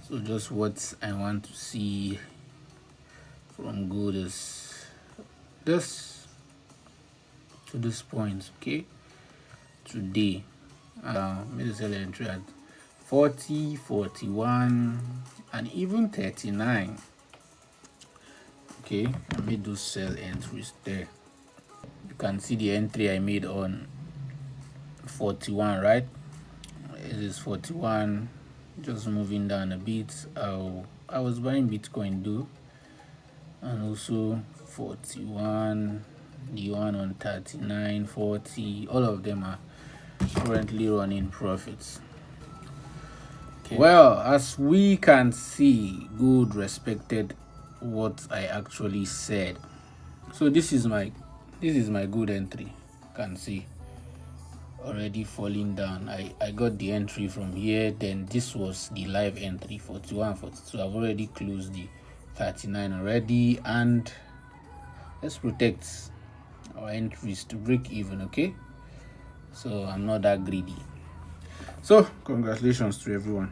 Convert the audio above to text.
So just what I want to see from gold is this to this point, okay? Today, made a sell entry at 40, 41, and even 39. Okay, I made those sell entries there. You can see the entry I made on 41, right? It is 41. Just moving down a bit. I was buying Bitcoin though, and also 41, the one on 39, 40. All of them are currently running profits. Okay. Well, as we can see, gold respected what I actually said. So this is my good entry. You can see already falling down. I got the entry from here, then this was the live entry 41, 42. I've already closed the 39 already, and let's protect our entries to break even. Okay, so I'm not that greedy. So congratulations to everyone.